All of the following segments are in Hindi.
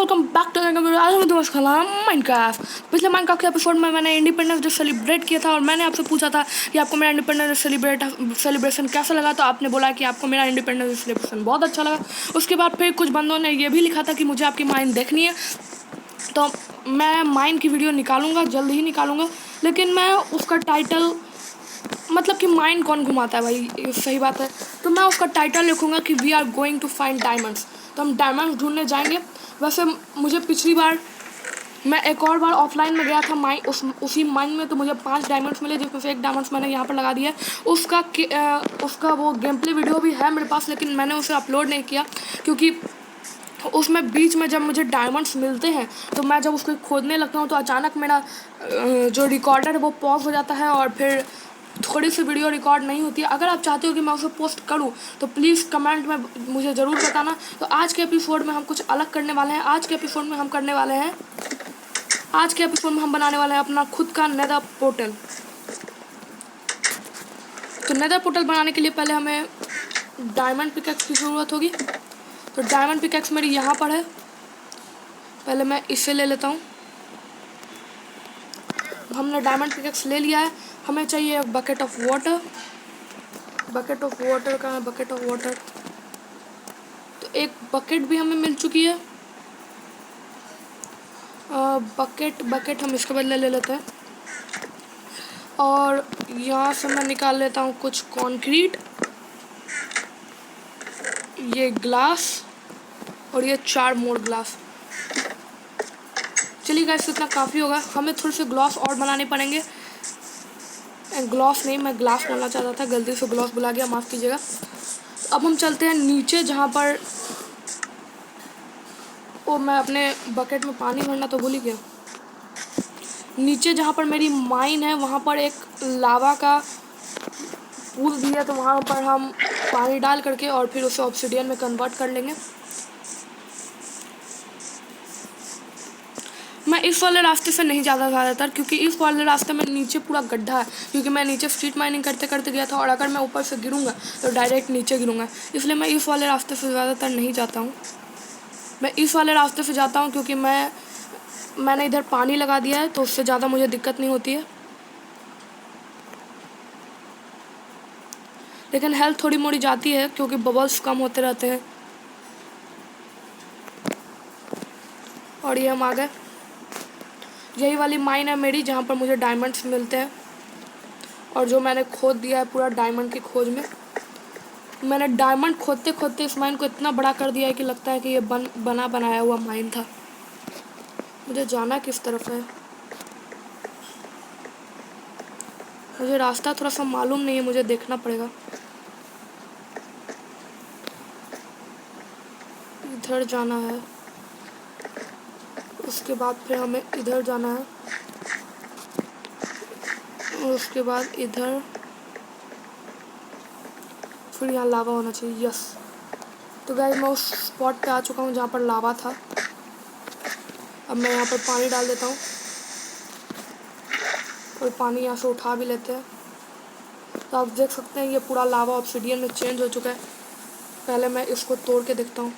Welcome back to video. आज मैं दोस्त खेला माइनक्राफ्ट। पिछले माइनक्राफ्ट के एपिसोड में मैंने इंडिपेंडेंस डे सेलिब्रेट किया था और मैंने आपसे पूछा था कि आपको मेरा इंडिपेंडेंस डे सेलिब्रेशन कैसा लगा। तो आपने बोला कि आपको मेरा इंडिपेंडेंस डे सेलिब्रेशन बहुत अच्छा लगा। उसके बाद फिर कुछ बंदों ने ये भी लिखा था कि मुझे आपकी माइन देखनी है, तो मैं माइन की वीडियो निकालूंगा, जल्द ही निकालूंगा। लेकिन मैं उसका टाइटल, मतलब कि माइन कौन घुमाता है भाई, सही बात है। तो मैं उसका टाइटल लिखूंगा कि we are going to find diamonds. तो हम डायमंड्स ढूंढने जाएंगे। वैसे मुझे पिछली बार मैं एक और बार ऑफलाइन में गया था उसी माइन में, तो मुझे 5 डायमंड्स मिले, जिसमें से एक डायमंड्स मैंने यहाँ पर लगा दिया है। उसका वो गेम प्ले वीडियो भी है मेरे पास, लेकिन मैंने उसे अपलोड नहीं किया क्योंकि उसमें बीच में जब मुझे डायमंड्स मिलते हैं तो मैं जब उसको खोदने लगता हूँ तो अचानक मेरा जो रिकॉर्डर है वो पॉज हो जाता है और फिर थोड़ी सी वीडियो रिकॉर्ड नहीं होती है। अगर आप चाहते हो कि मैं उसे पोस्ट करूं तो प्लीज़ कमेंट में मुझे ज़रूर बताना। तो आज के एपिसोड में हम कुछ अलग करने वाले हैं। आज के एपिसोड में हम बनाने वाले हैं अपना खुद का नेदर पोर्टल। तो नेदर पोर्टल बनाने के लिए पहले हमें डायमंड पिकैक्स की ज़रूरत होगी। तो डायमंड पिकैक्स मेरी यहाँ पर है, पहले मैं इसे ले लेता हूँ। हमने डायमंड पिकैक्स ले लिया है। हमें चाहिए bucket of water. Bucket of water का है, बकेट ऑफ वाटर। तो एक बकेट भी हमें मिल चुकी है। बकेट हम इसके बदले ले लेते हैं। और यहाँ से मैं निकाल लेता हूँ कुछ कंक्रीट, ये ग्लास और ये 4 मोर ग्लास। चलिए गाइस, इतना काफ़ी होगा। हमें थोड़े से ग्लास और बनाने पड़ेंगे। ग्लास नहीं, मैं ग्लास बोलना चाहता था, गलती से ग्लास बुला गया, माफ़ कीजिएगा। अब हम चलते हैं नीचे, जहाँ पर मैं अपने बकेट में पानी भरना तो भूल ही गया। नीचे जहाँ पर मेरी माइन है वहाँ पर एक लावा का पूल भी है, तो वहाँ पर हम पानी डाल करके और फिर उसे ऑब्सिडियन में कन्वर्ट कर लेंगे। मैं इस वाले रास्ते से नहीं ज़्यादा ज़्यादातर, क्योंकि इस वाले रास्ते में नीचे पूरा गड्ढा है, क्योंकि मैं नीचे स्ट्रीट माइनिंग करते करते गया था और अगर मैं ऊपर से गिरूंगा तो डायरेक्ट नीचे गिरूंगा। इसलिए मैं इस वाले रास्ते से ज़्यादातर नहीं जाता हूँ। मैं इस वाले रास्ते से जाता हूँ क्योंकि मैंने इधर पानी लगा दिया है, तो उससे ज़्यादा मुझे दिक्कत नहीं होती है। लेकिन हेल्थ थोड़ी मोड़ी जाती है क्योंकि बबल्स कम होते रहते हैं। और ये हम आ गए। यही वाली माइन है मेरी जहाँ पर मुझे डायमंड्स मिलते हैं, और जो मैंने खोद दिया है पूरा डायमंड की खोज में। मैंने डायमंड खोदते खोदते इस माइन को इतना बड़ा कर दिया है कि लगता है कि ये बना बनाया हुआ माइन था। मुझे जाना किस तरफ है, मुझे रास्ता थोड़ा सा मालूम नहीं है, मुझे देखना पड़ेगा। इधर जाना है, उसके बाद फिर हमें इधर जाना है, और उसके बाद इधर, फिर यहाँ लावा होना चाहिए। यस। तो गाइस, मैं उस स्पॉट पे आ चुका हूँ जहाँ पर लावा था। अब मैं यहाँ पर पानी डाल देता हूँ और पानी यहाँ से उठा भी लेते हैं। तो आप देख सकते हैं ये पूरा लावा ऑब्सिडियन में चेंज हो चुका है। पहले मैं इसको तोड़ के देखता हूँ।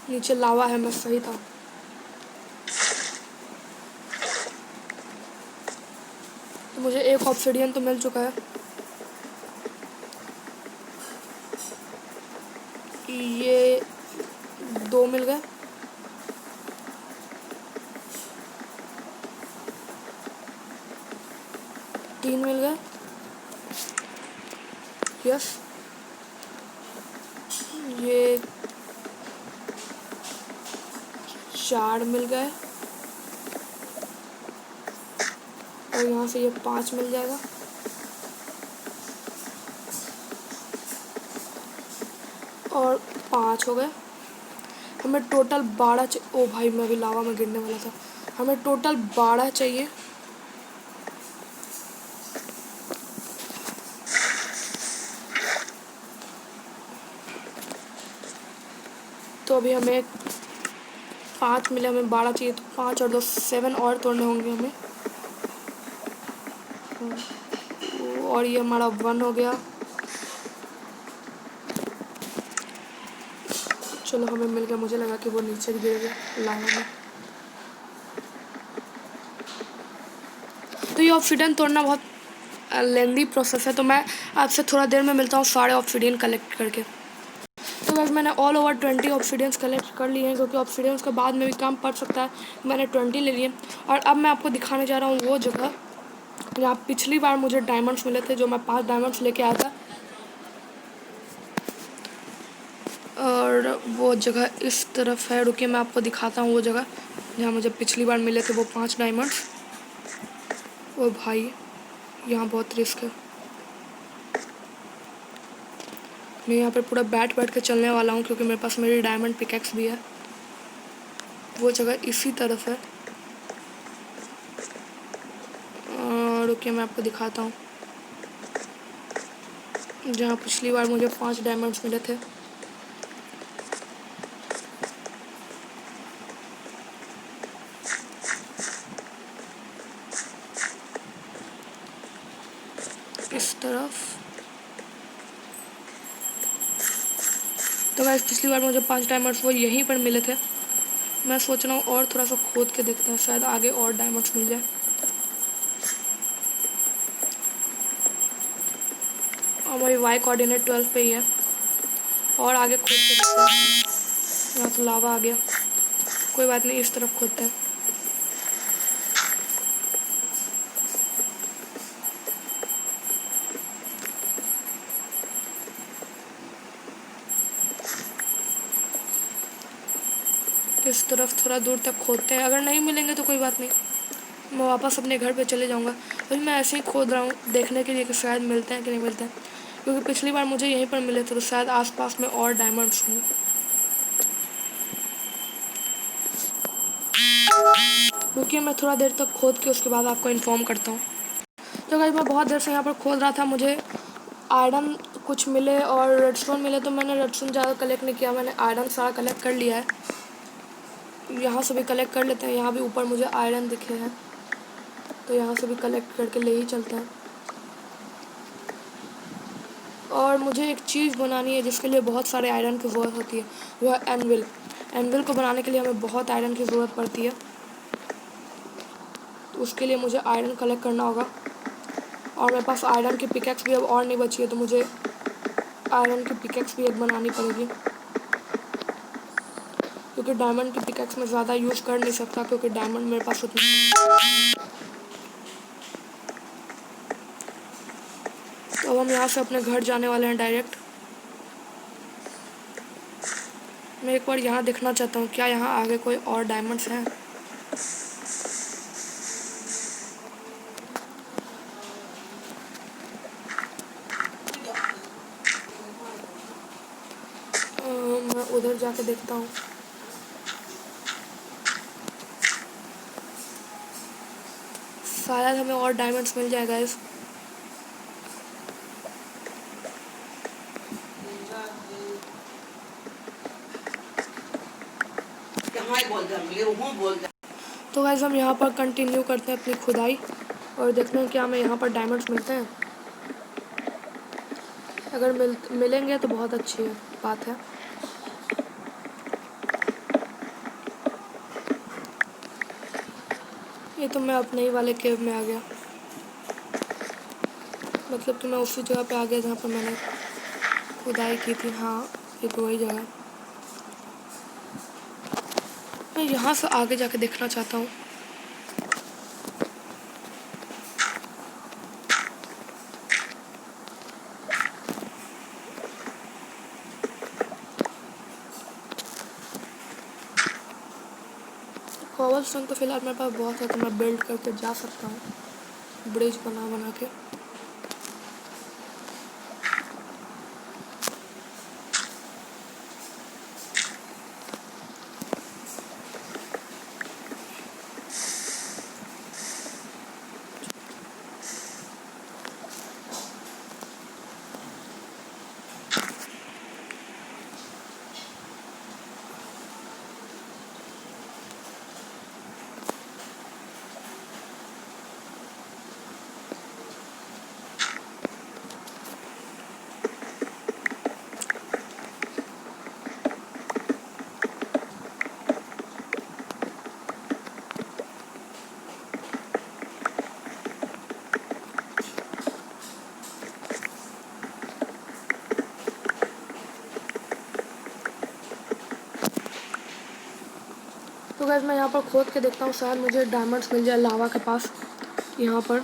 नीचे लावा है, मैं सही था। तो मुझे एक ऑब्सिडियन तो मिल चुका है। ये 2 मिल गए। तीन मिल गए। यस। ये 4 मिल गए और यहाँ से ये 5 मिल जाएगा। और 5 हो गए। हमें टोटल 12 ओ भाई, मैं अभी लावा में गिरने वाला था। हमें टोटल 12 चाहिए। तो अभी हमें 5 मिले, हमें 12 चाहिए, तो 5 और 2 7 और तोड़ने होंगे हमें। और ये हमारा 1 हो गया। चलो हमें मिल गया, मुझे लगा कि वो नीचे गिर गया लावा में। तो ये ऑब्सीडियन तोड़ना बहुत लेंदी प्रोसेस है, तो मैं आपसे थोड़ा देर में मिलता हूँ सारे ऑब्सीडियन कलेक्ट करके। तो बस मैंने ऑल ओवर 20 ऑब्सीडियंस कलेक्ट कर लिए हैं, क्योंकि ऑब्सीडियंस के बाद में भी काम पड़ सकता है। मैंने 20 ले लिए और अब मैं आपको दिखाने जा रहा हूँ वो जगह जहाँ पिछली बार मुझे डायमंड्स मिले थे, जो मैं 5 डायमंड्स लेके आया था। और वो जगह इस तरफ है, रुकिए मैं आपको दिखाता हूँ वो जगह जहाँ मुझे पिछली बार मिले थे वो 5 डायमंड्स। ओ भाई यहाँ बहुत रिस्क है, मैं यहाँ पर पूरा बैठ के चलने वाला हूँ, क्योंकि मेरे पास मेरी डायमंड पिकैक्स भी है। वो जगह इसी तरफ है, रुकिए मैं आपको दिखाता हूँ जहाँ पिछली बार मुझे 5 डायमंड्स मिले थे। इस तरफ। तो गाइस पिछली बार मुझे 5 डायमंड्स वो यहीं पर मिले थे। मैं सोच रहा हूँ और थोड़ा सा खोद के देखते हैं, शायद आगे और डायमंड्स मिल जाए। और मेरी वाई कोऑर्डिनेट 12 पे ही है, और आगे खोद के देखते हैं। यहाँ तो लावा आ गया, कोई बात नहीं, इस तरफ खोदते हैं। इस तरफ थोड़ा दूर तक खोदते हैं, अगर नहीं मिलेंगे तो कोई बात नहीं, मैं वापस अपने घर पे चले जाऊँगा। अभी मैं ऐसे ही खोद रहा हूँ देखने के लिए कि शायद मिलते हैं कि नहीं मिलते हैं, क्योंकि पिछली बार मुझे यहीं पर मिले थे, तो शायद आसपास में और डायमंड्स हों। रुकिए मैं थोड़ा देर तक खोद के उसके बाद आपको इन्फॉर्म करता हूँ। तो गाइस मैं बहुत देर से यहाँ पर खोद रहा था, मुझे आयरन कुछ मिले और रेडस्टोन मिले, तो मैंने रेडस्टोन ज़्यादा कलेक्ट नहीं किया, मैंने आयरन सारा कलेक्ट कर लिया है। यहाँ से भी कलेक्ट कर लेते हैं, यहाँ भी ऊपर मुझे आयरन दिखे हैं, तो यहाँ से भी कलेक्ट करके ले ही चलते हैं। और मुझे एक चीज़ बनानी है जिसके लिए बहुत सारे आयरन की ज़रूरत होती है, वो है एनविल। एनविल को बनाने के लिए हमें बहुत आयरन की ज़रूरत पड़ती है, तो उसके लिए मुझे आयरन कलेक्ट करना होगा। और मेरे पास आयरन की पिकैक्स भी अब और नहीं बची है, तो मुझे आयरन की पिकैक्स भी एक बनानी पड़ेगी, क्योंकि डायमंड की पिकैक्स में ज़्यादा यूज़ कर नहीं सकता, क्योंकि डायमंड मेरे पास उतना। तो अब हम यहाँ से अपने घर जाने वाले हैं डायरेक्ट। मैं एक बार यहाँ देखना चाहता हूँ, क्या यहाँ आगे कोई और डायमंड्स हैं। मैं उधर जाके देखता हूँ। शायद हमें और डायमंड्स मिल जाएगा इस। तो गाइस हम यहाँ पर कंटिन्यू करते हैं अपनी खुदाई और देखते हैं क्या हमें यहाँ पर डायमंड्स मिलते हैं। अगर मिलेंगे तो बहुत अच्छी बात है। ये तो मैं अपने ही वाले केव में आ गया, मतलब कि मैं उसी जगह पे आ गया जहाँ पर मैंने खुदाई की थी। हाँ ये तो वही जगह है। मैं यहाँ से आगे जाके देखना चाहता हूँ। कॉबलस्टोन तो फिलहाल मेरे पास बहुत है, तो मैं बिल्ड करके जा सकता हूँ ब्रिज बना के। गाइस मैं यहाँ पर खोद के देखता हूँ, शायद मुझे डायमंड्स मिल जाए लावा के पास। यहाँ पर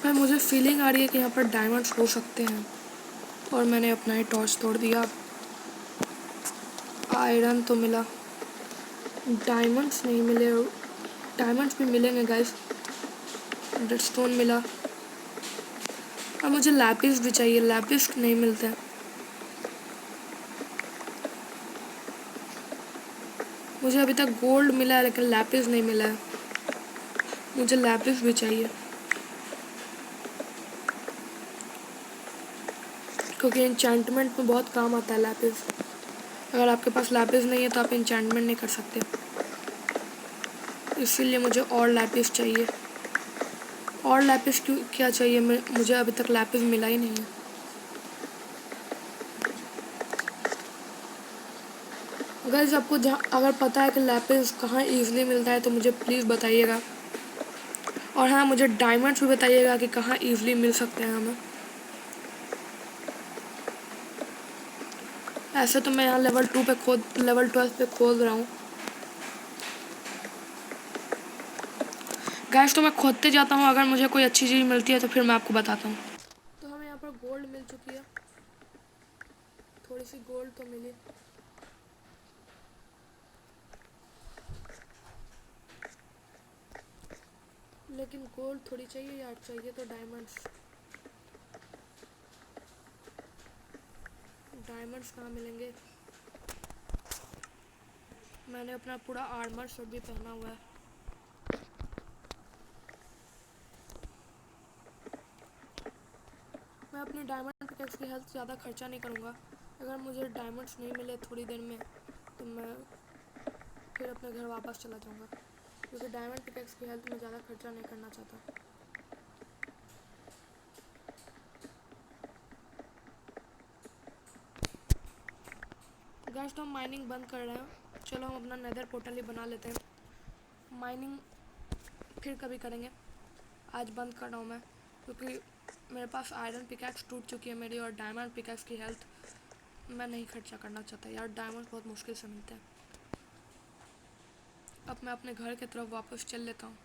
भाई मुझे फीलिंग आ रही है कि यहाँ पर डायमंड्स हो सकते हैं, और मैंने अपना ही टॉर्च तोड़ दिया। आयरन तो मिला, डायमंड्स नहीं मिले। डायमंड्स भी मिलेंगे गाइस। रेडस्टोन मिला, और मुझे लैपिस भी चाहिए, लैपिस नहीं मिलते हैं। मुझे अभी तक गोल्ड मिला है लेकिन लैपिस नहीं मिला है। मुझे लैपिस भी चाहिए, क्योंकि एन्चेंटमेंट में बहुत काम आता है लैपिस। अगर आपके पास लैपिस नहीं है तो आप एन्चेंटमेंट नहीं कर सकते, इसीलिए मुझे और लैपिस चाहिए। और लैपिस क्यों क्या चाहिए, मुझे अभी तक लैपिस मिला ही नहीं है। गाइस आपको अगर पता है कि लैपिस कहाँ ईजिली मिलता है तो मुझे प्लीज़ बताइएगा। और हाँ, मुझे डायमंड्स भी बताइएगा कि कहाँ ईजिली मिल सकते हैं हमें। ऐसे तो मैं यहाँ लेवल 12 पे खोद रहा हूँ गैस। तो मैं खोदते जाता हूँ, अगर मुझे कोई अच्छी चीज़ मिलती है तो फिर मैं आपको बताता हूँ। तो हमें यहाँ पर गोल्ड मिल चुकी है, थोड़ी सी गोल्ड तो मिली। लेकिन गोल्ड थोड़ी चाहिए यार, चाहिए तो डायमंड्स। डायमंड्स कहाँ मिलेंगे? मैंने अपना पूरा आर्मर शर्ट भी पहना हुआ है। मैं अपनी डायमंड पिकैक्स की हेल्थ ज़्यादा खर्चा नहीं करूँगा। अगर मुझे डायमंड्स नहीं मिले थोड़ी देर में तो मैं फिर अपने घर वापस चला जाऊँगा, क्योंकि डायमंड पिकैक्स की हेल्थ में ज़्यादा खर्चा नहीं करना चाहता। गाइस तो हम माइनिंग बंद कर रहे हैं, चलो हम अपना नेदर पोर्टल ही बना लेते हैं। माइनिंग फिर कभी करेंगे, आज बंद कर रहा हूँ मैं, क्योंकि मेरे पास आयरन पिकैक्स टूट चुकी है मेरी, और डायमंड पिकैक्स की हेल्थ मैं नहीं खर्चा करना चाहता यार। डायमंड बहुत मुश्किल से मिलते हैं। अब मैं अपने घर की तरफ वापस चल लेता हूँ।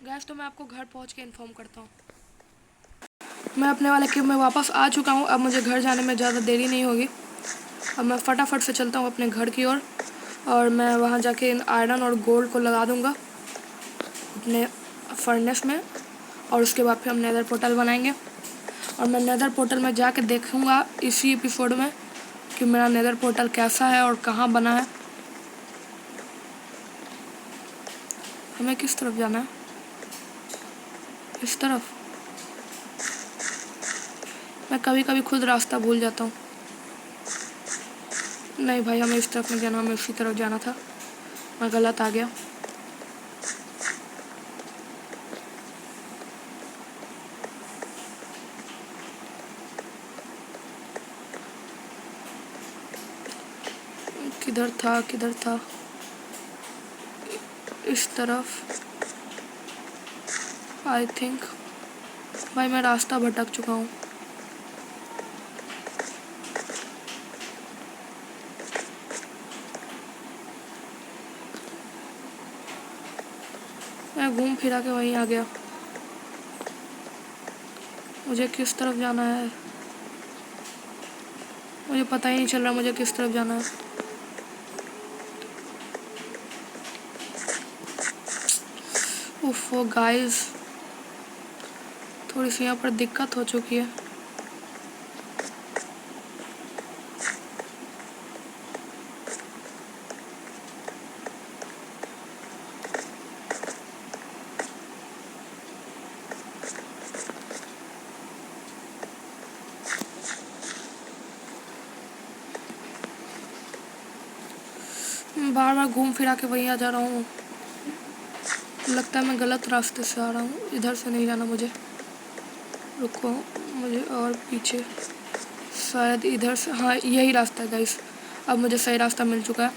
गैस तो मैं आपको घर पहुँच के इन्फॉर्म करता हूँ। मैं अपने वाले क्यूब में वापस आ चुका हूँ। अब मुझे घर जाने में ज़्यादा देरी नहीं होगी। अब मैं फटाफट से चलता हूँ अपने घर की ओर, और मैं वहाँ जाके इन आयरन और गोल्ड को लगा दूँगा अपने फर्नेस में, और उसके बाद फिर हम नेदर पोर्टल बनाएंगे। और मैं नेदर पोर्टल में जाके देखूँगा इसी एपिसोड में कि मेरा नेदर पोर्टल कैसा है और कहाँ बना है। हमें किस तरफ जाना है? इस तरफ। मैं कभी कभी खुद रास्ता भूल जाता हूँ। नहीं भाई, हमें इस तरफ नहीं जाना, हमें उसी तरफ जाना था। मैं गलत आ गया। किधर था किधर था? इस तरफ आई थिंक। भाई मैं रास्ता भटक चुका हूँ। मैं घूम फिरा के वहीं आ गया। मुझे किस तरफ जाना है मुझे पता ही नहीं चल रहा मुझे किस तरफ जाना है। उफ़ गाइस, थोड़ी सी यहाँ पर दिक्कत हो चुकी है। बार बार घूम फिरा के वहीं आ जा रहा हूँ। लगता है मैं गलत रास्ते से आ रहा हूँ, इधर से नहीं जाना मुझे। रुको, मुझे और पीछे, शायद इधर से, हाँ यही रास्ता है गाइस। अब मुझे सही रास्ता मिल चुका है,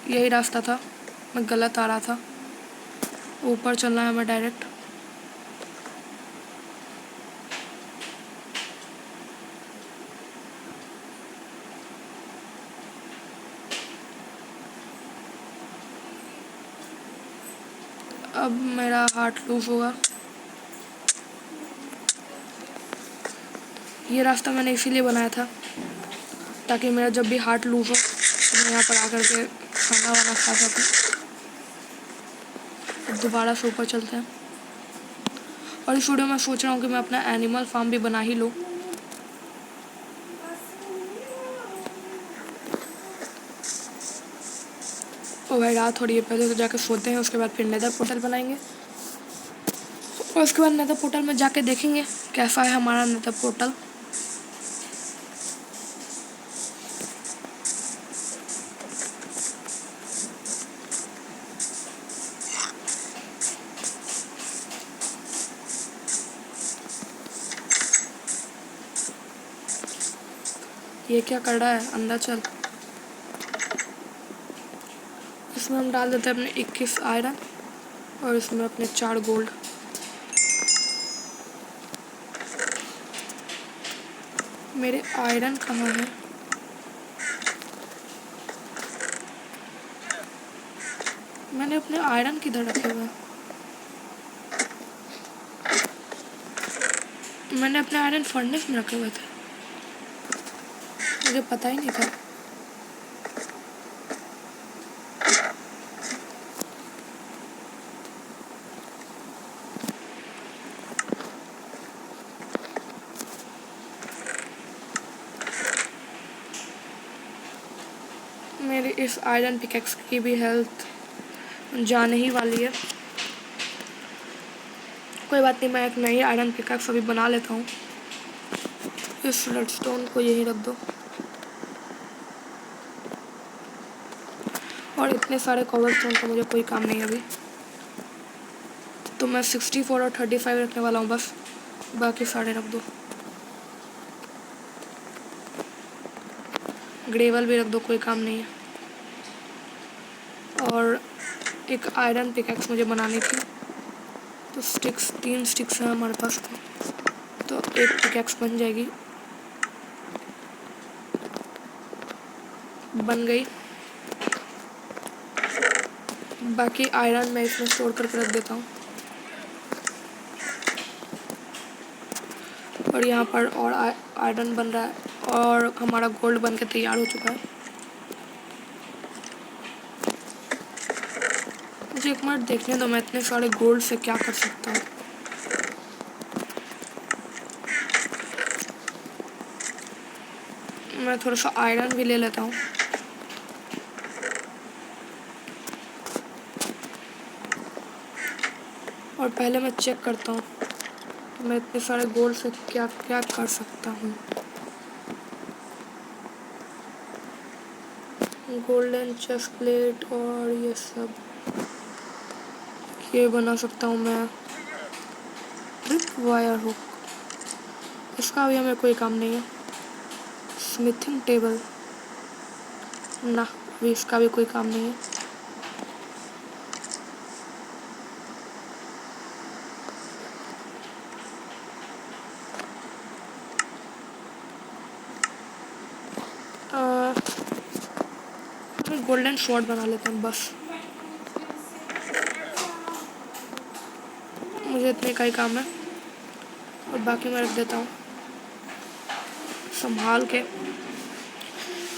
यही रास्ता था, मैं गलत आ रहा था। ऊपर चलना है मैं डायरेक्ट। अब मेरा हार्ट लूज होगा। ये रास्ता मैंने इसीलिए बनाया था ताकि मेरा जब भी हार्ट लूज हो तो मैं यहाँ पर आकर के खाना वाना खा सकूँ। अब दोबारा से ऊपर चलते हैं। और इस वीडियो में सोच रहा हूँ कि मैं अपना एनिमल फार्म भी बना ही लूँ। ओ भाई रात हो रही है, पहले तो जाकर सोते हैं, उसके बाद फिर नेदर पोर्टल बनाएंगे। और उसके बाद नेदर पोर्टल में जाके देखेंगे कैसा है हमारा नेदर पोर्टल। ये क्या कर रहा है, अंदर चल। इसमें हम डाल देते हैं अपने 21 आयरन और इसमें अपने 4 गोल्ड। मेरे आयरन कहाँ है? मैंने अपने आयरन किधर रखे हुए हैं? मैंने अपने आयरन फर्नेस में रखे हुए थे, मुझे पता ही नहीं था। मेरी इस आयरन पिकेक्स की भी हेल्थ जाने ही वाली है। कोई बात नहीं, मैं एक नई आयरन पिकेक्स अभी बना लेता हूँ। इस रेडस्टोन को यहीं रख दो और इतने सारे कॉबलस्टोन का मुझे कोई काम नहीं अभी, तो मैं 64 और 35 रखने वाला हूँ बस, बाकी सारे रख दो। ग्रेवल भी रख दो, कोई काम नहीं है। और एक आयरन पिकेक्स मुझे बनानी थी, तो स्टिक्स 3 स्टिक्स हैं हमारे पास, तो एक पिकेक्स बन जाएगी। बन गई। बाकी आयरन मैं इसमें स्टोर करके रख देता हूँ। और यहाँ पर और आयरन बन रहा है और हमारा गोल्ड बन के तैयार हो चुका है। मुझे एक मिनट देखने दो, मैं इतने सारे गोल्ड से क्या कर सकता हूँ। मैं थोड़ा सा आयरन भी ले लेता हूँ। और पहले मैं चेक करता हूँ कि मैं इतने सारे गोल्ड से क्या क्या कर सकता हूँ। गोल्डन चेस्ट प्लेट और ये सब, ये बना सकता हूँ मैं। ट्रिप वायर हुक, इसका भी हमें कोई काम नहीं है। स्मिथिंग टेबल, ना अभी इसका भी कोई काम नहीं है। गोल्डन शॉर्ट बना लेते हैं बस, मुझे इतने का ही काम है। और बाकी मैं रख देता हूँ संभाल के।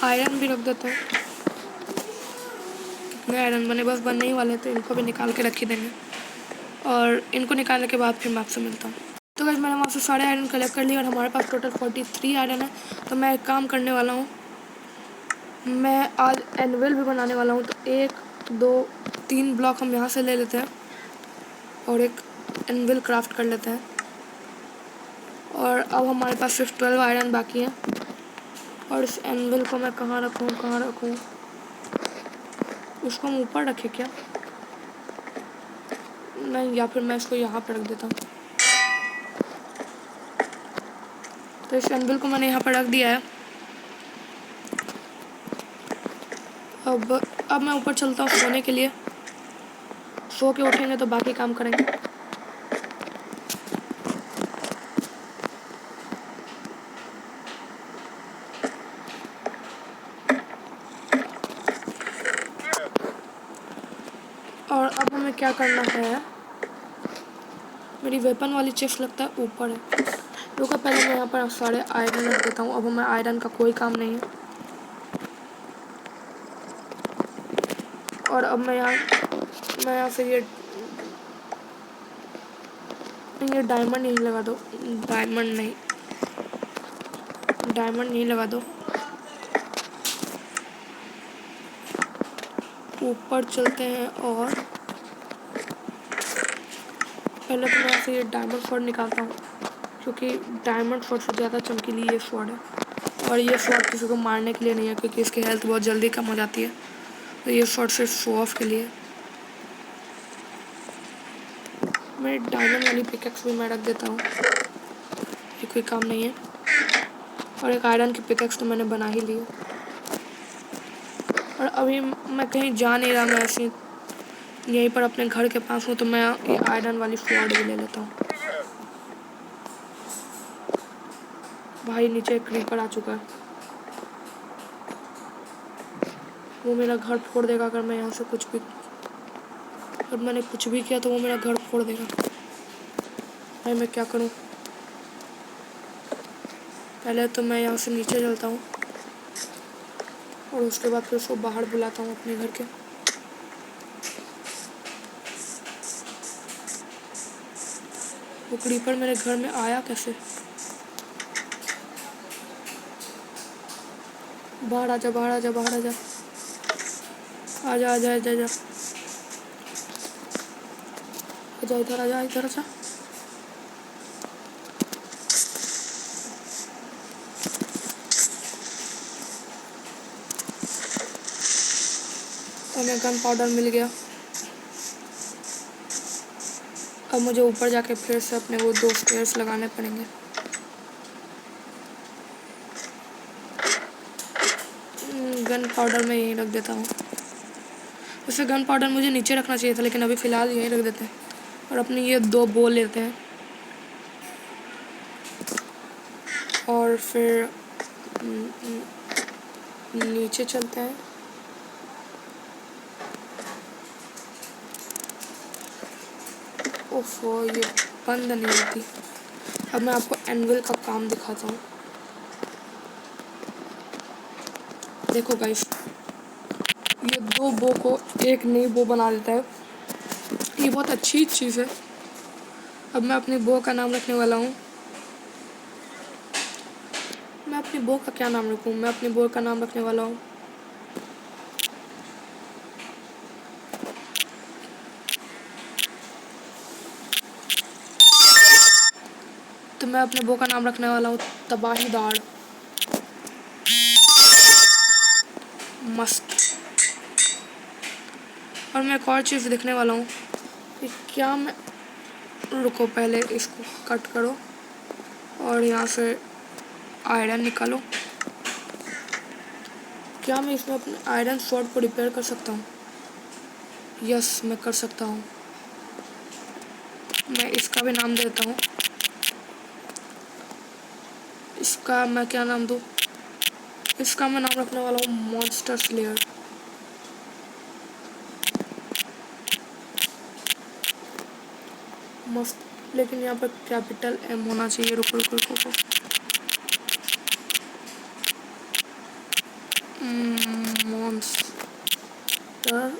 आयरन भी रख देता हूँ। कितने आयरन बने, बस बनने ही वाले थे, इनको भी निकाल के रख ही देंगे। और इनको निकालने के बाद फिर मैं आपसे मिलता हूँ। तो गाइस मैंने वहाँ से सारे आयरन कलेक्ट कर लिए और हमारे पास टोटल 43 आयरन है। तो मैं एक काम करने वाला हूँ, मैं आज एनविल भी बनाने वाला हूँ। तो 1 2 3 ब्लॉक हम यहाँ से ले लेते हैं और एक एनविल क्राफ्ट कर लेते हैं। और अब हमारे पास सिर्फ 12 आयरन बाकी हैं। और इस एनविल को मैं कहाँ रखूँ, उसको हम ऊपर रखें क्या? नहीं, या फिर मैं इसको यहाँ पर रख देता हूँ। तो इस एनविल को मैंने यहाँ पर रख दिया है। अब मैं ऊपर चलता हूँ सोने के लिए। सो के उठेंगे तो बाकी काम करेंगे। और अब हमें क्या करना है, मेरी वेपन वाली चेस्ट लगता है ऊपर है। रुको, पहले मैं यहाँ पर सारे आयरन रख देता हूँ। अब हमें आयरन का कोई काम नहीं है। और अब मैं यहाँ से ये डायमंड नहीं लगा दो। डायमंड नहीं लगा दो। ऊपर चलते हैं और पहले तो मैं से ये डायमंड स्वॉर्ड निकालता हूँ, क्योंकि डायमंड स्वॉर्ड से ज़्यादा चमकीली ये स्वॉर्ड है। और ये स्वॉर्ड किसी को मारने के लिए नहीं है, क्योंकि इसकी हेल्थ बहुत जल्दी कम हो जाती है। तो ये स्वॉर्ड सिर्फ शो ऑफ के लिए। मैं डायमंड वाली पिकेक्स भी मैं रख देता हूँ, ये कोई काम नहीं है। और एक आयरन की पिकेक्स तो मैंने बना ही ली है। और अभी मैं कहीं जा नहीं रहा, मैं ऐसे यहीं पर अपने घर के पास हूँ, तो मैं ये आयरन वाली स्वॉर्ड भी ले लेता हूँ। भाई नीचे एक क्रीपर आ चुका है, वो मेरा घर फोड़ देगा अगर मैं यहाँ से कुछ भी, अगर मैंने कुछ भी किया तो वो मेरा घर फोड़ देगा। भाई मैं क्या करूँ? पहले तो मैं यहाँ से नीचे चलता हूँ और उसके बाद फिर उसको बाहर बुलाता हूँ अपने घर के। वो क्रीपर मेरे घर में आया कैसे? बाहर आजा, बाहर आजा, बाहर आजा, आजा आजा आजा आजा, आजा इधर, आजा इधर, आजा। हमें गन पाउडर मिल गया। अब मुझे ऊपर जाके फिर से अपने वो 2 स्टेयर्स लगाने पड़ेंगे। गन पाउडर मैं यहीं रख देता हूँ। वैसे गन पाउडर मुझे नीचे रखना चाहिए था, लेकिन अभी फ़िलहाल यहीं रख देते हैं। और अपने ये 2 बो लेते हैं और फिर नीचे चलते हैं। ओफो, ये बंद नहीं होती। अब मैं आपको एनविल का काम दिखाता हूँ। देखो गाइस, ये 2 बो को एक नई बो बना देता है। ये बहुत अच्छी चीज़ है। अब मैं अपनी बो का नाम रखने वाला हूँ। मैं अपनी बो का क्या नाम रखूँ? मैं अपनी बो का नाम रखने वाला हूँ तो मैं अपने बो का नाम रखने वाला हूँ तबाहीदार। मस्त। और मैं एक और चीज़ देखने वाला हूँ कि क्या मैं, रुको पहले इसको कट करो और यहाँ से आयरन निकालो। क्या मैं इसमें अपने आयरन स्वॉर्ड को रिपेयर कर सकता हूँ? यस, मैं कर सकता हूँ। मैं इसका भी नाम देता हूँ। इसका मैं क्या नाम दूँ? इसका मैं नाम रखने वाला हूँ मॉन्स्टर स्लेयर। मस्त। लेकिन यहाँ पर कैपिटल M होना चाहिए। रुको रुको रुको रुको। Monster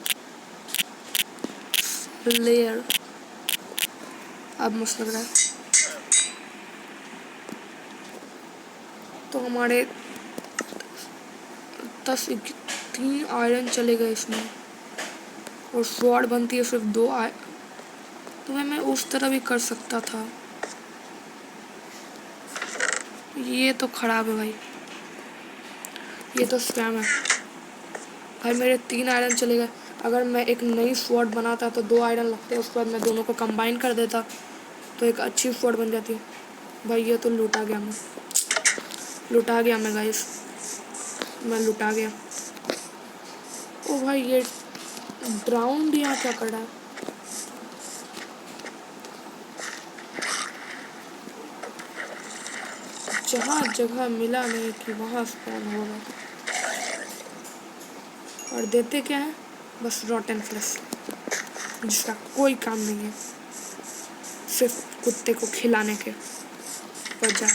slayer. अब मस्त लग रहा है। तो हमारे 3 आयरन चले गए इसमें, और स्वॉर्ड बनती है सिर्फ 2 तो मैं उस तरह भी कर सकता था। ये तो खराब है भाई, ये तो स्पैम है। भाई मेरे 3 आयरन चले गए। अगर मैं एक नई स्वॉर्ड बनाता तो 2 आयरन लगते, उसके बाद मैं दोनों को कंबाइन कर देता तो एक अच्छी स्वॉर्ड बन जाती। भाई ये तो लूटा गया मैं गाइस, मैं लुटा गया। ओ भाई ये ड्राउन भी यहाँ क्या कर रहा है? जहाँ जगह मिला नहीं कि वहाँ स्पॉन होगा। और देते क्या है? बस रॉटन फ्लेश, जिसका कोई काम नहीं है सिर्फ कुत्ते को खिलाने के बजाय।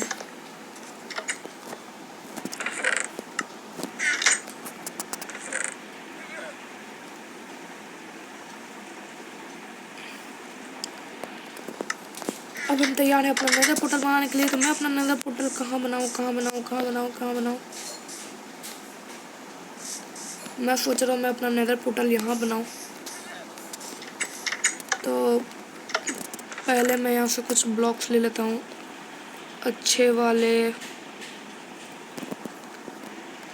अब हम तैयार हैं अपना नेदर पोर्टल बनाने के लिए। तो मैं अपना नेदर पोर्टल कहाँ बनाऊँ? मैं सोच रहा हूँ मैं अपना नेदर पोर्टल यहाँ बनाऊँ। तो पहले मैं यहाँ से कुछ ब्लॉक्स ले लेता हूँ, अच्छे वाले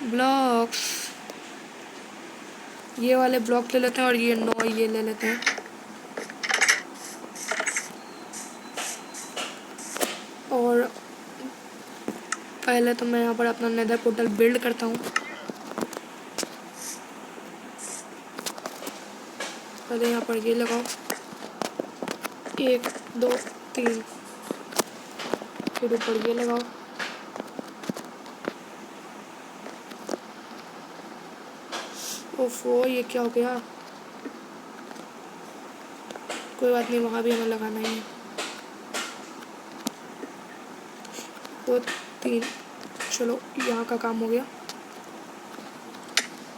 ब्लॉक्स। ये वाले ब्लॉक ले लेते हैं और ये 9 ये ले लेते हैं। और पहले तो मैं यहाँ पर अपना नेदर पोर्टल बिल्ड करता हूँ। पहले यहाँ पर ये लगाओ, 1 2 3, फिर ऊपर ये लगाओ। ओफो ये क्या हो गया? कोई बात नहीं, वहाँ भी हमें लगाना ही है। 2 3, चलो यहाँ का काम हो गया।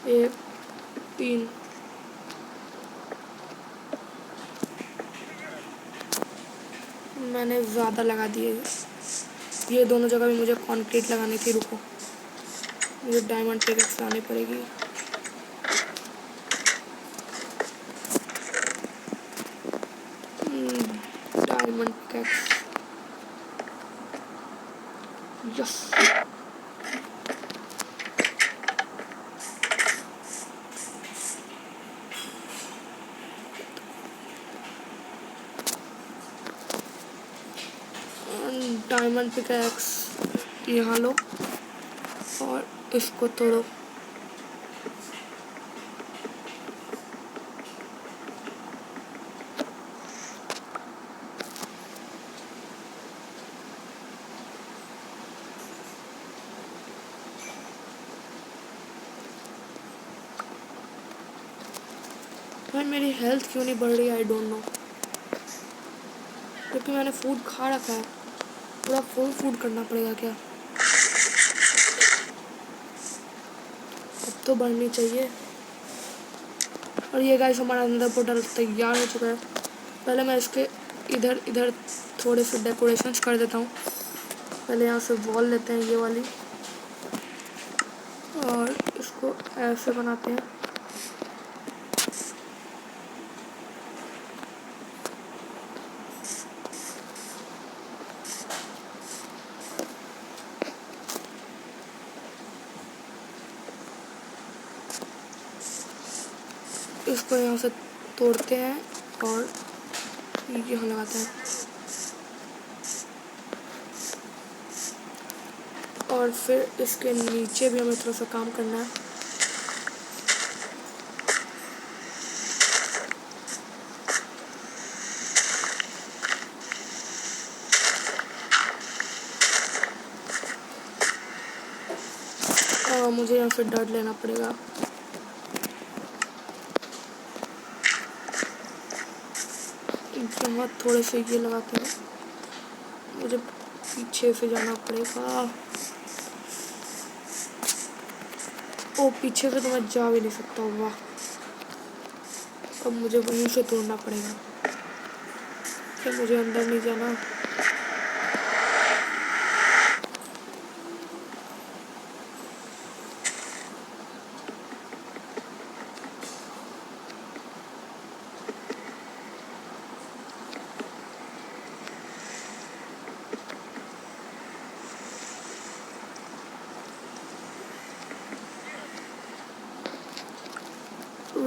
1 3, मैंने ज़्यादा लगा दिए। ये दोनों जगह भी मुझे कंक्रीट लगानी थी। रुको, मुझे डायमंड पिकैक्स लानी पड़ेगी। Diamond pickaxe, yes. Diamond pickaxe यहाँ लो और इसको तोड़ो। भाई मेरी हेल्थ क्यों नहीं बढ़ रही? आई डोंट नो, क्योंकि मैंने फूड खा रखा है। पूरा फुल फूड करना पड़ेगा क्या? अब तो बढ़नी चाहिए। और ये गाइस हमारा अंदर पोर्टल तैयार हो चुका है। पहले मैं इसके इधर इधर थोड़े से डेकोरेशंस कर देता हूँ। पहले यहाँ से वॉल लेते हैं ये वाली और इसको ऐसे बनाते हैं। इसको यहाँ से तोड़ते हैं और यहाँ लगाते हैं। और फिर इसके नीचे भी हमें थोड़ा सा काम करना है। मुझे यहाँ से डर्ट लेना पड़ेगा। यहाँ थोड़े से ये लगाते हैं। मुझे पीछे से जाना पड़ेगा। ओ पीछे से तो मैं जा भी नहीं सकता। वाह, अब मुझे वहीं से तोड़ना पड़ेगा। फिर मुझे अंदर नहीं जाना।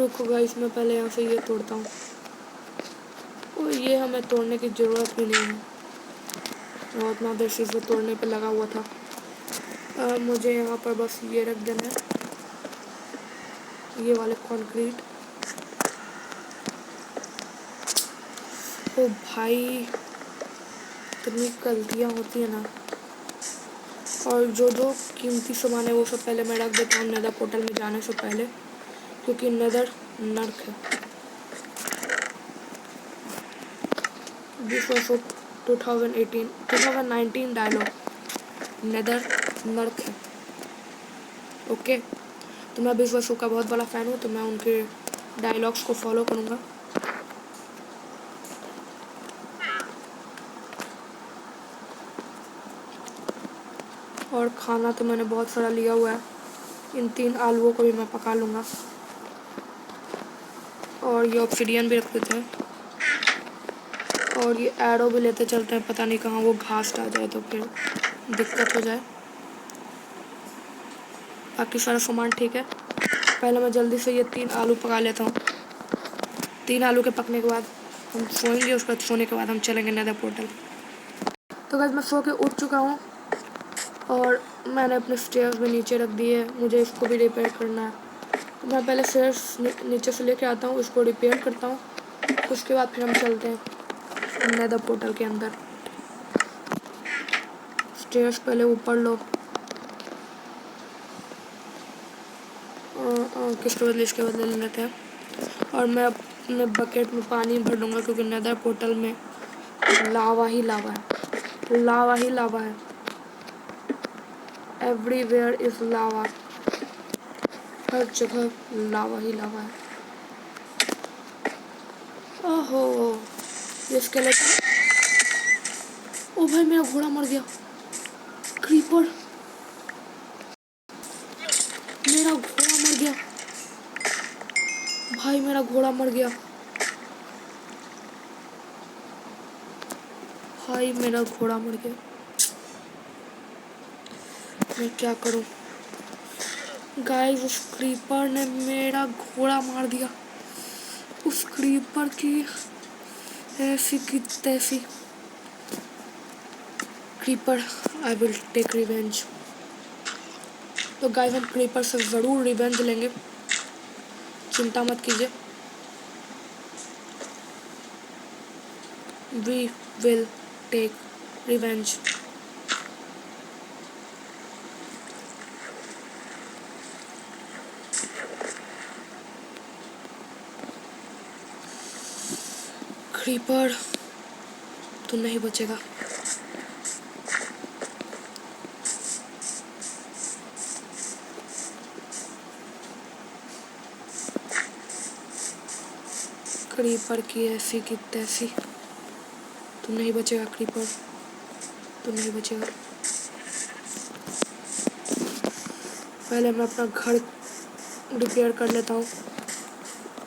रुको गाइस, मैं पहले यहाँ से ये तोड़ता हूँ। और ये हमें तोड़ने की ज़रूरत भी नहीं है, और उतना देर से इसे तोड़ने पे लगा हुआ था। मुझे यहाँ पर बस ये रख देना है, ये वाले कंक्रीट। ओ भाई, इतनी गलतियाँ होती है ना। और जो जो कीमती सामान है वो सब पहले मैं रख देता हूँ नेदर पोर्टल में जाने से पहले, क्योंकि नेदर नर्क है। दिस वाज 2019 डायलॉग, नेदर नर्क है। ओके, तो मैं बिग बॉस का बहुत बड़ा फ़ैन हूँ, तो मैं उनके डायलॉग्स को फॉलो करूँगा। और खाना तो मैंने बहुत सारा लिया हुआ है, इन 3 आलूओं को भी मैं पका लूँगा। और ये ऑब्सिडियन भी रख देते हैं, और ये एरो भी लेते चलते हैं, पता नहीं कहाँ वो घास आ जाए तो फिर दिक्कत हो जाए। बाकी सारा सामान ठीक है। पहले मैं जल्दी से ये 3 आलू पका लेता हूँ। 3 आलू के पकने के बाद हम सोएंगे, उसके बाद सोने के बाद हम चलेंगे नेदर पोर्टल। तो गाइस, मैं सो के उठ चुका हूँ और मैंने अपने स्टेयर्स भी नीचे रख दिए, मुझे इसको भी रिपेयर करना है। तो मैं पहले स्टेयर्स नीचे से लेके आता हूँ, इसको रिपेयर करता हूँ, उसके बाद फिर हम चलते हैं नेदर पोर्टल के अंदर। स्टेयर्स पहले ऊपर लो, किसके बदले इसके बदले ले लेते हैं। और मैं अपने बकेट में पानी भर लूँगा, क्योंकि नेदर पोर्टल में लावा ही लावा है, लावा ही लावा है। एवरीवेयर इज लावा, हर जगह लावा ही लावा है। ओहो, ये स्केलेटन। ओ भाई, मेरा घोड़ा मर गया। क्रीपर, मेरा घोड़ा मर गया भाई, मेरा घोड़ा मर गया भाई, मेरा घोड़ा मर गया। मैं क्या करूं गाइस, उस क्रीपर ने मेरा घोड़ा मार दिया। उस क्रीपर की ऐसी की तैसी। Creeper, I will take revenge. तो गाइस, हम क्रीपर से ज़रूर रिवेंज लेंगे, चिंता मत कीजिए। We will take revenge. Creeper, तू नहीं बचेगा। क्रीपर की ऐसी की तैसी, तू नहीं बचेगा क्रीपर, तू नहीं बचेगा। पहले मैं अपना घर रिपेयर कर लेता हूँ,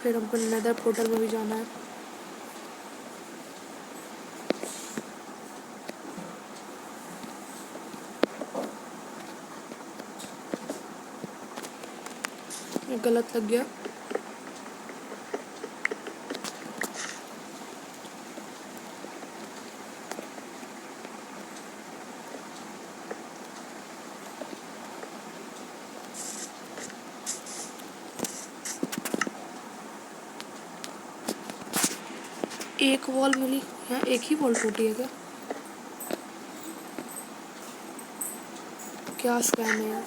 फिर हमको नेदर पोर्टल में भी जाना है। गलत लग गया। एक वॉल मिली, यहाँ एक ही वॉल टूटी है क्या? क्या स्कैम है यार।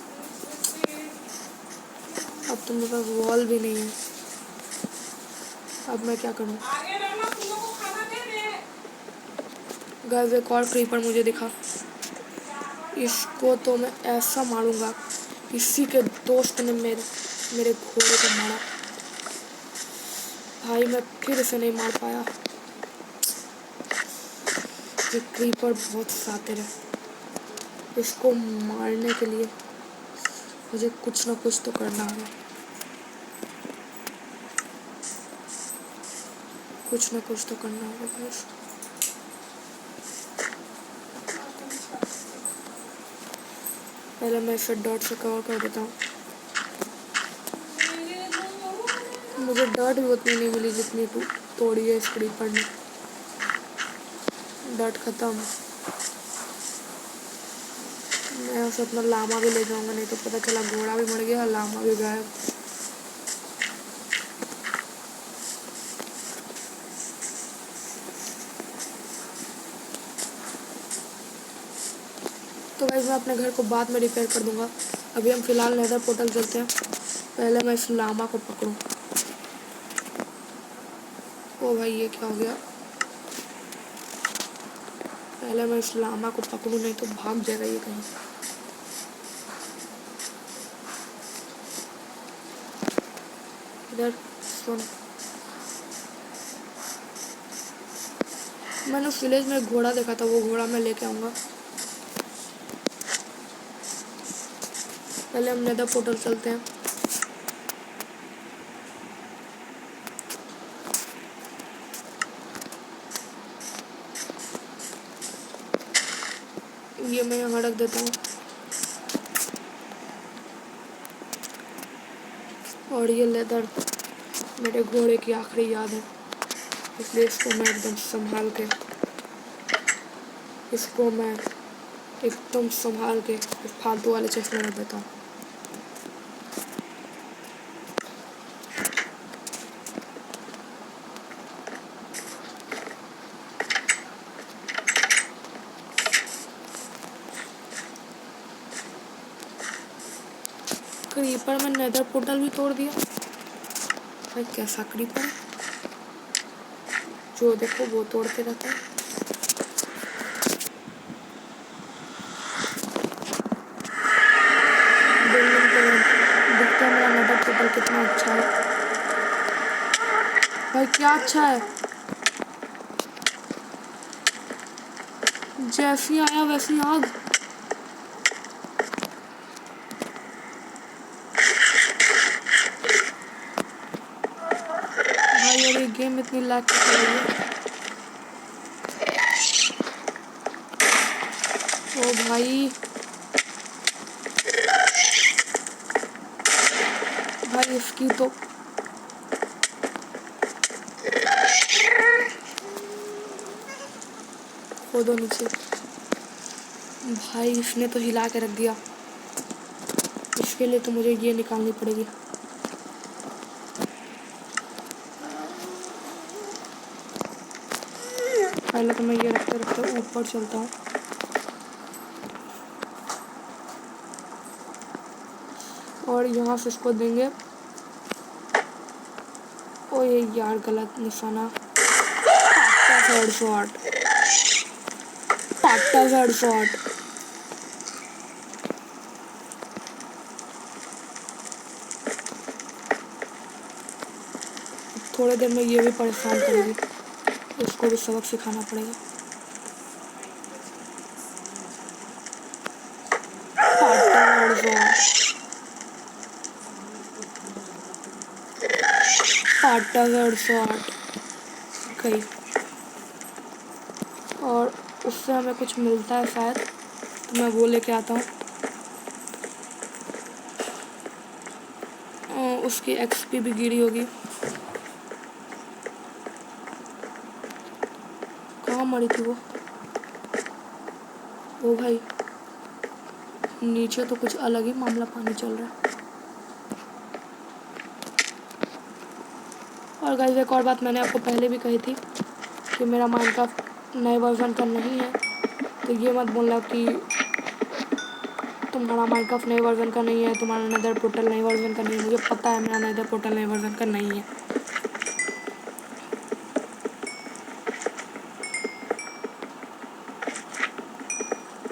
अब तो मेरे पास वॉल भी नहीं है, अब मैं क्या करूँ। गाइस, एक और क्रीपर मुझे दिखा, इसको तो मैं ऐसा मारूंगा। इसी के दोस्त ने मेरे घोड़े को मारा भाई, मैं फिर इसे नहीं मार पाया। ये क्रीपर बहुत शातिर है, इसको मारने के लिए मुझे कुछ ना कुछ तो करना होगा, कुछ ना कुछ तो करना होगा गाइस। पहले मैं इसे डॉट से कवर कर देता हूँ। मुझे डर्ट भी उतनी नहीं मिली जितनी तोड़ी है इस क्रीपर ने। डर्ट खत्म। मैं उसे अपना लामा भी ले जाऊंगा, नहीं तो पता चला घोड़ा भी मर गया, लामा भी गायब। तो गाइस मैं अपने घर को बाद में रिपेयर कर दूंगा। अभी हम फिलहाल नेदर पोर्टल चलते हैं। पहले मैं इस लामा को पकड़ूं। ओ भाई ये क्या हो गया? पहले मैं इस लामा को पकड़ूं, नहीं तो भाग जाएगा ये कहीं। इधर सुन, मैंने उस विलेज में एक घोड़ा देखा था, वो घोड़ा मैं लेके आऊँगा। पहले हम नेदर पोर्टल चलते हैं। ये मैं यहाँ रख देता हूँ। और ये लेदर मेरे घोड़े की आखिरी याद है, इसलिए इसको मैं एकदम संभाल के इस फालतू वाले चेस्ट में रख देता हूँ। क्रीपर में नेदर पोर्टल भी तोड़ दिया। भाई कैसा क्रीपर है, जो देखो वो तोड़ते रहता है। देखते हैं मेरा नेदर पोर्टल कितना अच्छा है। भाई क्या अच्छा है, जैसी आया वैसी आग। भाई और ये गेम इतनी लैग कर रही है। ओ भाई इसकी तो खोदो नीचे। भाई इसने तो हिला के रख दिया। इसके लिए तो मुझे ये निकालनी पड़ेगी। पहले तो मैं ये रखते रखते ऊपर चलता हूँ। और यहाँ से इसको देंगे। ओ ये यार गलत निशाना। हेडशॉट। थोड़ी देर में ये भी परेशान करेगी, इसको भी सबक सिखाना पड़ेगा। हेडशॉट गई। और उससे हमें कुछ मिलता है शायद, तो मैं वो लेके आता हूँ। उसकी एक्सपी भी गिरी होगी। कहाँ मरी थी वो? ओ भाई नीचे तो कुछ अलग ही मामला पानी चल रहा है। और गाइस एक और बात मैंने आपको पहले भी कही थी कि मेरा माइनक्राफ्ट नए वर्जन का नहीं है, तो ये मत बोलना कि तुम्हारा माइनक्राफ्ट नए वर्जन का नहीं है, तुम्हारा नेदर पोर्टल नए वर्जन का नहीं है। मुझे पता है मेरा नेदर पोर्टल नए वर्जन का नहीं है।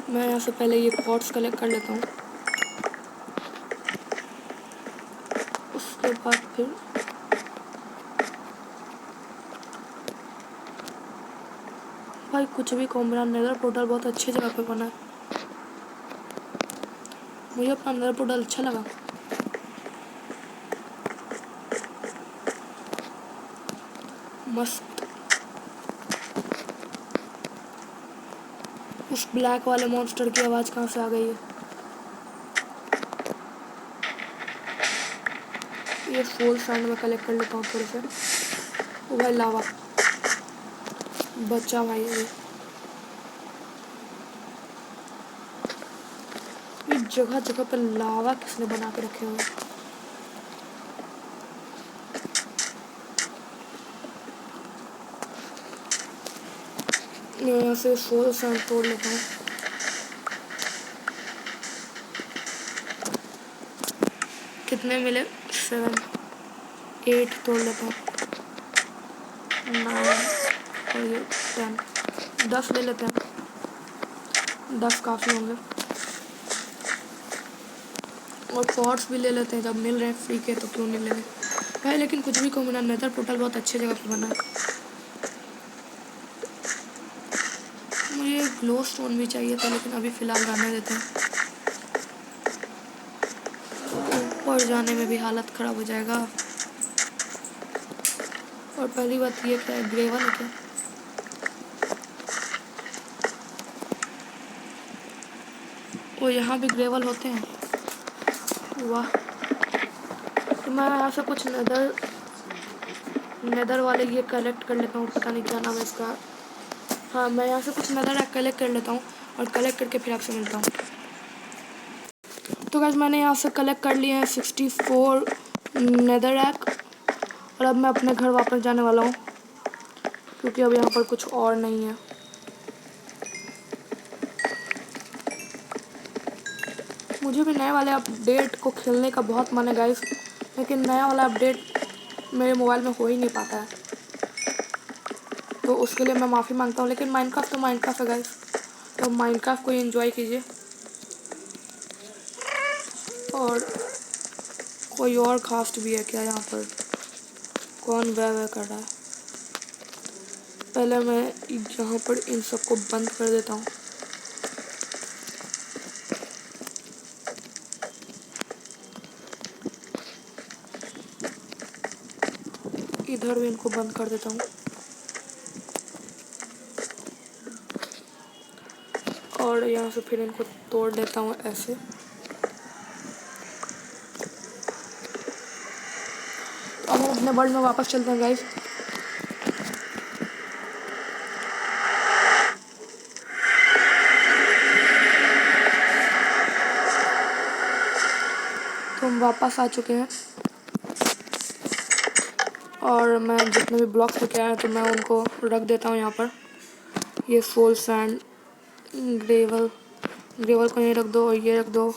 मैं यहाँ से पहले ये क्वार्ट्ज कलेक्ट कर लेता हूँ, उसके बाद फिर भाई कुछ भी कहो, मेरा नेदर पोर्टल बहुत अच्छी जगह पे बना है। मुझे अपना नेदर पोर्टल अच्छा लगा। मस्त। उस ब्लैक वाले मॉन्स्टर की आवाज़ कहाँ से आ गई है? ये सोल सैंड में कलेक्ट कर लेता हूँ थोड़े से। ओ भाई लावा बच्चा भाई, ये जगह जगह पर लावा किसने बना के रखे हुए। यहाँ से सोल सैंड तोड़ लेता हूँ। कितने मिले? 7 8 तोड़ लेता हूँ। 9 और ये 10 10 ले लेते हैं। 10 काफ़ी होंगे। और पॉट्स भी ले लेते हैं, जब मिल रहे हैं फ्री के तो क्यों नहीं लेंगे भाई। लेकिन कुछ भी को मेरा नेदर पोर्टल बहुत अच्छी जगह पे बना है। मुझे ग्लो स्टोन भी चाहिए था, लेकिन अभी फ़िलहाल रहने देते हैं। ऊपर जाने में भी हालत ख़राब हो जाएगा। और पहली बात ये क्या है, ग्रेवल है क्या? वो यहाँ भी ग्रेवल होते हैं, वाह। तो मैं यहाँ से कुछ नेदर वाले ये कलेक्ट कर लेता हूँ, पता नहीं क्या नाम है इसका। हाँ, मैं यहाँ से कुछ नेदर कलेक्ट कर लेता हूँ और कलेक्ट करके फिर आपसे मिलता हूँ। तो गाइस मैंने यहाँ से कलेक्ट कर लिए हैं 64 नेदर रैक। और अब मैं अपने घर वापस जाने वाला हूँ, क्योंकि अब यहाँ पर कुछ और नहीं है। मुझे भी नए वाले अपडेट को खेलने का बहुत मन है गाइस, लेकिन नया वाला अपडेट मेरे मोबाइल में हो ही नहीं पाता है, तो उसके लिए मैं माफ़ी मांगता हूँ। लेकिन माइनक्राफ्ट तो माइनक्राफ्ट है गाइस, तो माइनक्राफ्ट को ही एंजॉय कीजिए। और कोई और कास्ट भी है क्या यहाँ पर? कौन वह कर रहा है? पहले मैं यहाँ पर इन सबको बंद कर देता हूँ। इधर भी इनको बंद कर देता हूँ। और यहाँ से फिर इनको तोड़ देता हूँ ऐसे। तो अब हम अपने वर्ल्ड में वापस चलते हैं गाइस। तो हम वापस आ चुके हैं, और मैं जितने भी ब्लॉक्स लेके आया तो मैं उनको रख देता हूँ यहाँ पर। ये सोल सैंड, ग्रेवल को यहीं रख दो, और ये रख दो,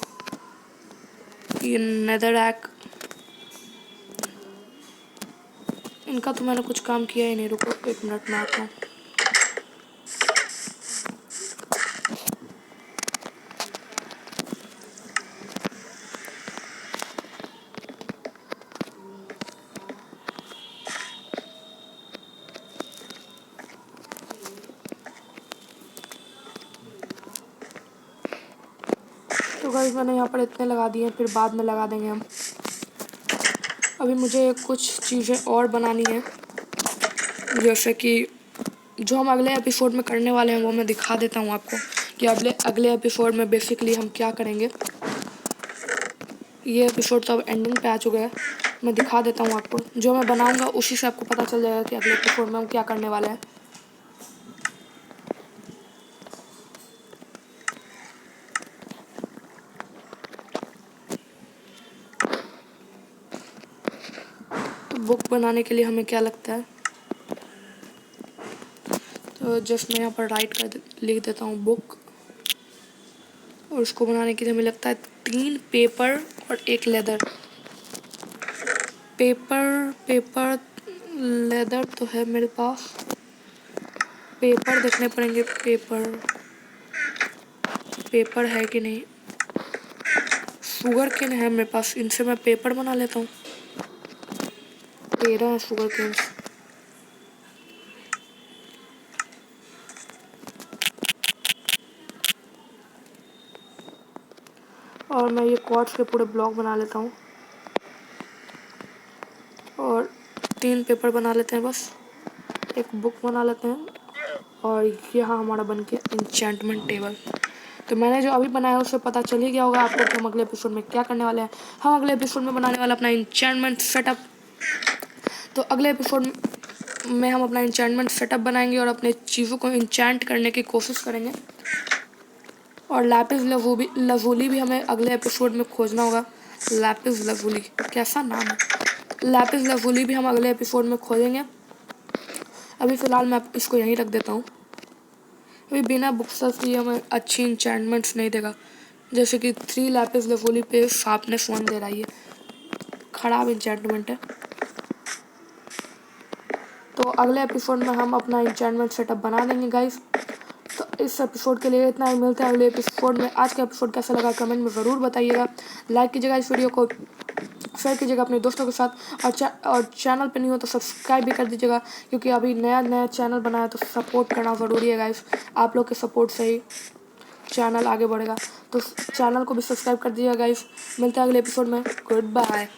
ये नेदर रैक। इनका तो मैंने कुछ काम किया ही नहीं। रुको 1 मिनट में आता हूँ। तो गाइस मैंने यहाँ पर इतने लगा दिए हैं, फिर बाद में लगा देंगे हम। अभी मुझे कुछ चीज़ें और बनानी है, जैसे कि जो हम अगले एपिसोड में करने वाले हैं वो मैं दिखा देता हूँ आपको कि अगले एपिसोड में बेसिकली हम क्या करेंगे। ये एपिसोड तो अब एंडिंग पे आ चुका है। मैं दिखा देता हूँ आपको, जो मैं बनाऊँगा उसी से आपको पता चल जाएगा कि अगले एपिसोड में हम क्या करने वाले हैं। तो बुक बनाने के लिए हमें क्या लगता है, तो जस्ट मैं यहाँ पर लिख देता हूँ बुक। और उसको बनाने के लिए हमें लगता है 3 पेपर और 1 लेदर। पेपर लेदर तो है मेरे पास, पेपर देखने पड़ेंगे। पेपर है कि नहीं। शुगर केन है मेरे पास, इनसे मैं पेपर बना लेता हूँ। 13 शुगर केन। और मैं ये क्वार्ट्ज के पूरे ब्लॉक बना लेता हूँ, और 3 पेपर बना लेते हैं बस। 1 बुक बना लेते हैं, और यहाँ हमारा बन गया इंचेंटमेंट टेबल। तो मैंने जो अभी बनाया उससे पता चल ही गया होगा आपको कि हम अगले एपिसोड में क्या करने वाले हैं। हम अगले एपिसोड में बनाने वाले अपना इंचेंटमेंट सेटअप। तो अगले एपिसोड में हम अपना इंचेंटमेंट सेटअप बनाएंगे और अपने चीज़ों को इंचेंट करने की कोशिश करेंगे। और लैपिस लजूली भी हमें अगले एपिसोड में खोजना होगा। लैपिस लजूली कैसा नाम है। लैपिस लजूली भी हम अगले एपिसोड में खोजेंगे। अभी फ़िलहाल मैं इसको यहीं रख देता हूँ। अभी बिना बुक्स भी हमें अच्छी इंचेंटमेंट्स नहीं देगा, जैसे कि 3 लैपिस लजूली पे शार्पनेस 1 दे रहा है, ये ख़राब इंचेंटमेंट है। तो अगले एपिसोड में हम अपना इंचेंटमेंट सेटअप बना देंगे गाइस। तो इस एपिसोड के लिए इतना ही, मिलते हैं अगले एपिसोड में। आज का एपिसोड कैसा लगा कमेंट में ज़रूर बताइएगा। लाइक कीजिएगा इस वीडियो को, शेयर कीजिएगा अपने दोस्तों के साथ, और चैनल पे नहीं हो तो सब्सक्राइब भी कर दीजिएगा, क्योंकि अभी नया चैनल बनाया तो सपोर्ट करना ज़रूरी है गाइस। आप लोग के सपोर्ट से ही चैनल आगे बढ़ेगा, तो चैनल को भी सब्सक्राइब कर दीजिएगा गाइस। मिलते हैं अगले एपिसोड में। Good bye.